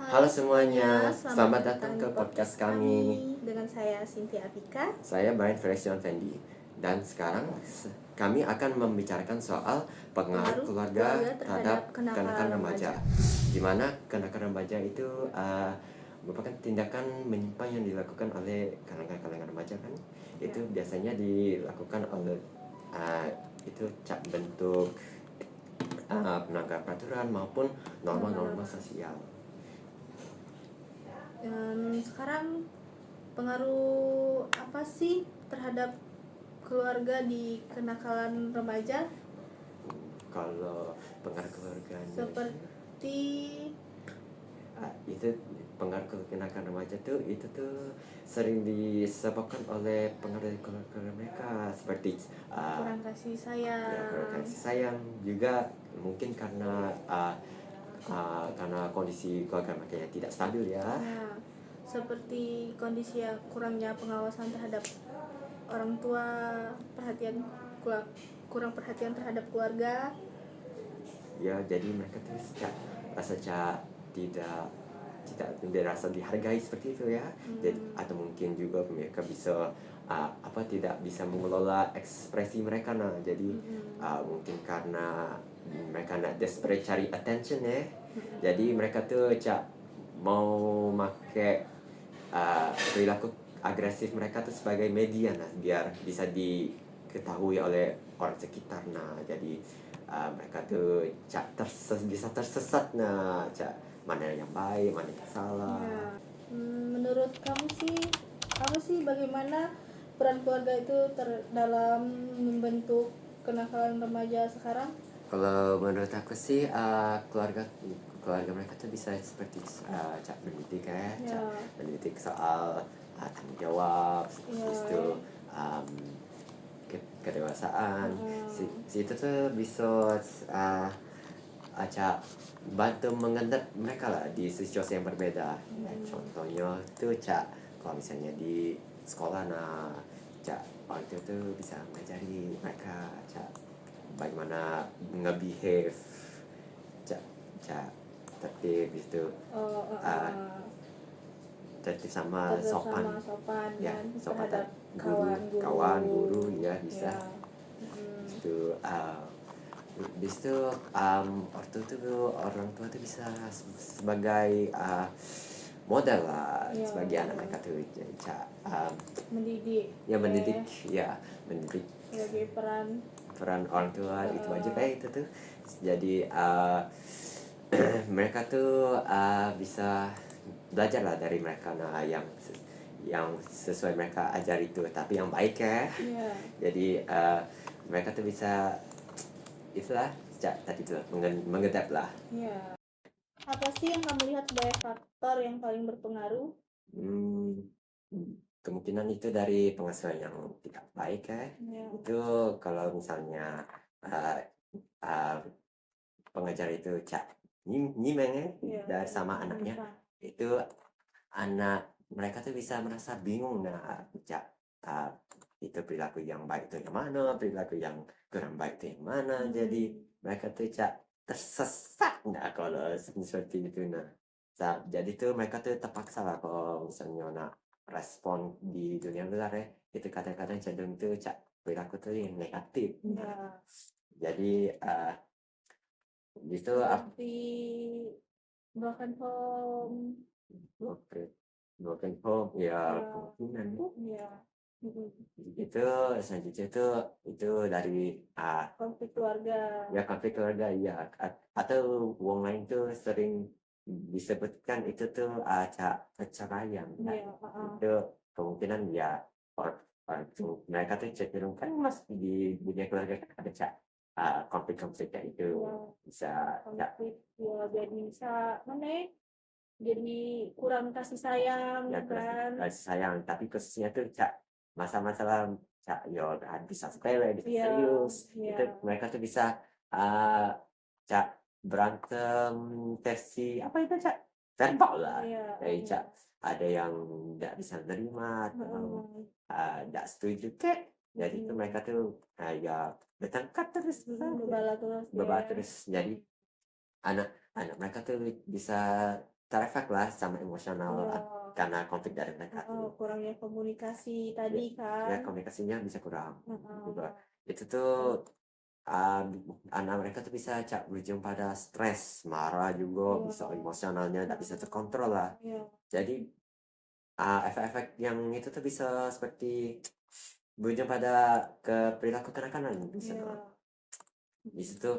Halo Hai semuanya, semuanya, selamat datang ke podcast kami. dengan saya Cynthia Atika. Saya Brian Felician Fendi. Dan sekarang kami akan membicarakan soal pengaruh keluarga terhadap kenakalan remaja. Di mana kenakalan remaja itu merupakan tindakan menyimpang yang dilakukan oleh kalangan remaja kan. Itu biasanya dilakukan oleh itu bentuk pelanggaran peraturan maupun norma-norma sosial. Sekarang pengaruh apa sih terhadap keluarga di kenakalan remaja? Kalau pengaruh keluarganya Seperti itu pengaruh kenakalan remaja tuh itu tuh sering disebabkan oleh pengaruh dari keluarga mereka seperti kurang kasih sayang. ya, kurang kasih sayang juga mungkin karena kondisi keluarga mereka yang tidak stabil ya. Seperti kondisi kurangnya pengawasan terhadap orang tua, kurang perhatian terhadap keluarga. Ya, jadi mereka tuh rasa tidak dirasa dihargai seperti itu ya. Jadi atau mungkin juga mereka bisa tidak bisa mengelola ekspresi mereka jadi mungkin karena mereka nak desperate cari attention ya. Jadi mereka tuh mau make perilaku agresif mereka tuh sebagai media biar bisa diketahui oleh orang sekitar jadi mereka tuh bisa tersesat mana yang baik mana yang salah. Menurut kamu sih apa sih bagaimana peran keluarga itu dalam membentuk kenakalan remaja sekarang? Kalau menurut aku sih keluarga mereka tuh bisa seperti mendidik mendidik soal tanggung jawab, habis itu kedewasaan. Situ tuh bisa bantu mengendap mereka lah di situasi yang berbeda. Contohnya tuh kalau misalnya di sekolah orang itu tuh bisa mengajari mereka bagaimana nge-behave tertib itu tertib sama sopan ya, sopan terhadap kawan guru ya bisa itu waktu itu orang tua tuh bisa sebagai model lah sebagai anak mereka tuh mendidik sebagai peran orang tua itu aja kayak itu tuh jadi mereka tuh bisa belajar lah dari mereka yang sesuai mereka ajar itu tapi yang baik ya. Jadi mereka tuh bisa itulah tadi tuh mengedap lah. Apa sih yang kamu lihat sebagai faktor yang paling berpengaruh? Kemungkinan itu dari pengasuhan yang tidak baik ya. Itu kalau misalnya pengajar itu nyimeng dari sama anaknya itu anak mereka tuh bisa merasa bingung itu perilaku yang baik itu yang mana, perilaku yang kurang baik itu yang mana. Jadi mereka tuh tersesat kalau seperti itu jadi tuh mereka tuh terpaksa lah kalau misalnya respon di dunia luar ya itu kadang-kadang cenderung tuh perilaku tuh yang negatif. Jadi itu seperti broken home ya kemungkinan itu selanjutnya itu dari konflik keluarga ya atau wong lain tuh sering disebutkan itu tuh perceraian itu kemungkinan ya orang mereka tuh cenderung kan di dunia keluarga ada konflik-konflik kayak itu bisa konflik jadi bisa jadi kurang kasih sayang kan kasih sayang tapi khususnya tuh masalah bisa sepele bisa serius itu mereka tuh bisa berantem versi apa itu verbal lah kayak ada yang tidak bisa menerima atau tidak setuju jadi itu mereka tuh bertengkar terus berbalah terus jadi anak mereka tuh bisa terefek lah sama emosional Ya. karena konflik dari mereka tuh. Kurangnya komunikasi tadi Ya kan. komunikasinya bisa kurang Heeh. juga. Itu tuh anak mereka tuh bisa berujung pada stres, marah juga, Iya. bisa emosionalnya nggak bisa terkontrol lah. Iya. Jadi efek-efek yang itu tuh bisa seperti berujung pada ke perilaku kenakalan bisa. Iya. Di situ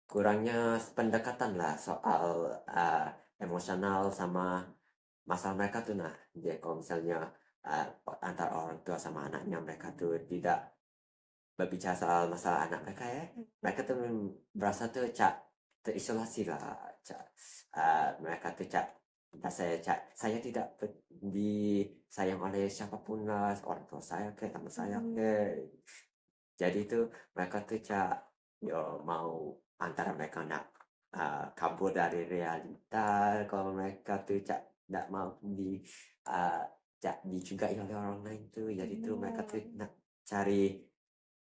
kurangnya pendekatan lah soal emosional sama masalah mereka tuh. Nah, dia kalau misalnya antara orang tua sama anaknya mereka tuh tidak berbicara soal masalah anak mereka ya, mereka tuh merasa tuh terisolasi lah, mereka tuh saya tidak disayang oleh siapapun lah, orang tua saya ke teman saya ke. Jadi tuh mereka tuh yo mau antara mereka nak kabur dari realita, kalau mereka tuh tidak mau dicugai oleh orang lain tuh, jadi tuh mereka tuh nak cari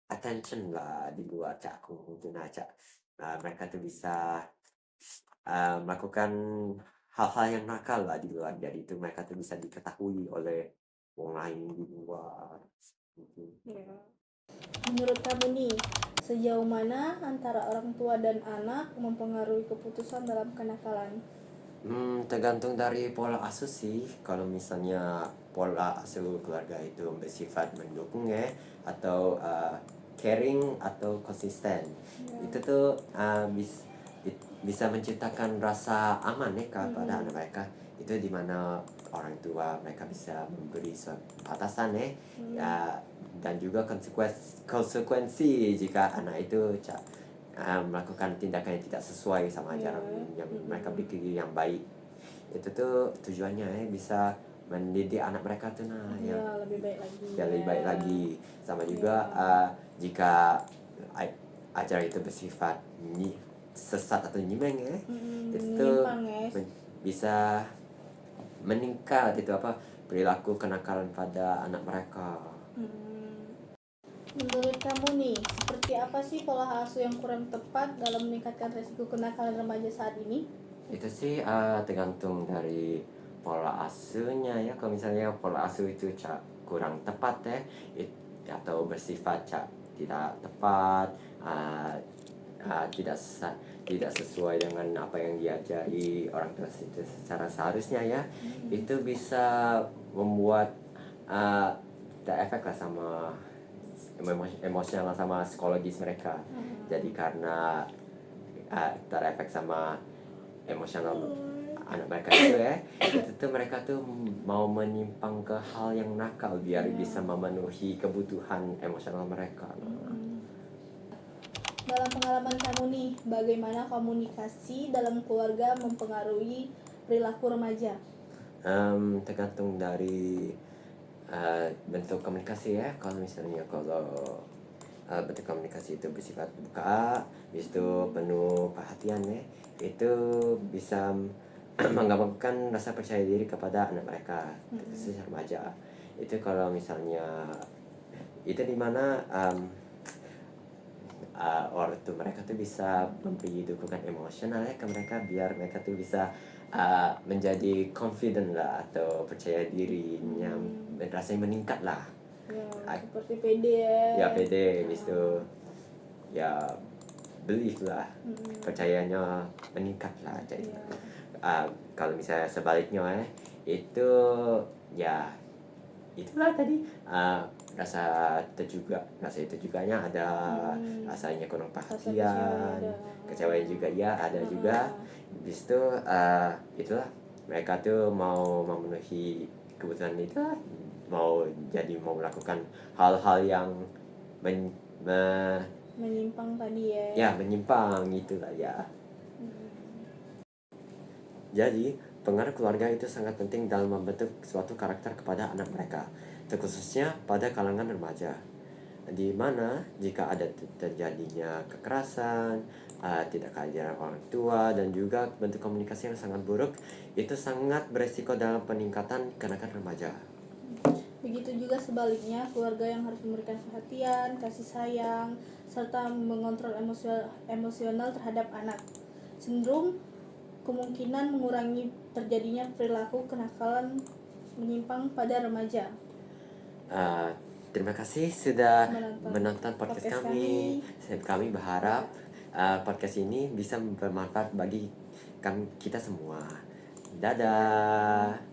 attention lah di luar aku mungkin mereka tuh bisa melakukan hal-hal yang nakal lah di luar, jadi itu mereka tuh bisa diketahui oleh orang lain di luar gitu. Ya. Menurut kamu nih, sejauh mana antara orang tua dan anak mempengaruhi keputusan dalam kenakalan? Tergantung dari pola asuh sih. Kalau misalnya pola asuh keluarga itu bersifat mendukung ya, atau caring atau konsisten, itu tuh bisa menciptakan rasa aman ya kepada anak mereka. Itu dimana orang tua mereka bisa memberi batasan ya, dan juga konsekuensi jika anak itu melakukan tindakan yang tidak sesuai sama ajaran yang mereka pikir yang baik. Itu tuh tujuannya bisa mendidik anak mereka tuh lebih baik lagi. lebih baik lagi. Sama juga jika ajaran itu bersifat sesat atau nyimeng itu tuh bisa meningkat perilaku kenakalan pada anak mereka. Menurut kamu nih, seperti apa sih pola asuh yang kurang tepat dalam meningkatkan resiko kenakalan remaja saat ini? Itu sih tergantung dari pola asuhnya ya. Kalau misalnya pola asuh itu kurang tepat atau bersifat tidak tepat, tidak sesuai dengan apa yang diajari orang tua itu secara seharusnya ya, itu bisa membuat terefek lah sama emosional sama psikologis mereka. Jadi karena terefek sama emosional anak mereka itu itu tuh mereka tuh mau menyimpang ke hal yang nakal biar bisa memenuhi kebutuhan emosional mereka. Dalam pengalaman kamu nih, bagaimana komunikasi dalam keluarga mempengaruhi perilaku remaja? Tergantung dari bentuk komunikasi ya. Kalau misalnya bentuk komunikasi itu bersifat buka, itu penuh perhatian itu bisa mengembangkan rasa percaya diri kepada anak mereka, khususnya remaja. Itu kalau misalnya itu dimana orang tua mereka tuh bisa memberi dukungan emosional ke mereka biar mereka tuh bisa menjadi confident lah atau percaya dirinya rasanya meningkat lah. Seperti pede ya pede itu ya belief lah, percayanya meningkat lah. Jadi kalau misalnya sebaliknya itu ya itulah tadi rasa itu juganya ada, rasanya kurang perhatian, kecewaan juga ya ada juga. Habis itu itulah mereka tuh mau memenuhi kebutuhan itu, mau melakukan hal-hal yang menyimpang tadi menyimpang itulah ya. Jadi pengaruh keluarga itu sangat penting dalam membentuk suatu karakter kepada anak mereka, terkhususnya pada kalangan remaja, di mana jika ada terjadinya kekerasan, tidak kehadiran orang tua, dan juga bentuk komunikasi yang sangat buruk, itu sangat beresiko dalam peningkatan kenakalan remaja. Begitu juga sebaliknya, keluarga yang harus memberikan perhatian, kasih sayang, serta mengontrol emosional terhadap anak, cenderung kemungkinan mengurangi terjadinya perilaku kenakalan menyimpang pada remaja. Terima kasih sudah Menonton menonton podcast podcast kami. Kami berharap podcast ini bisa bermanfaat bagi kita semua. Dadah.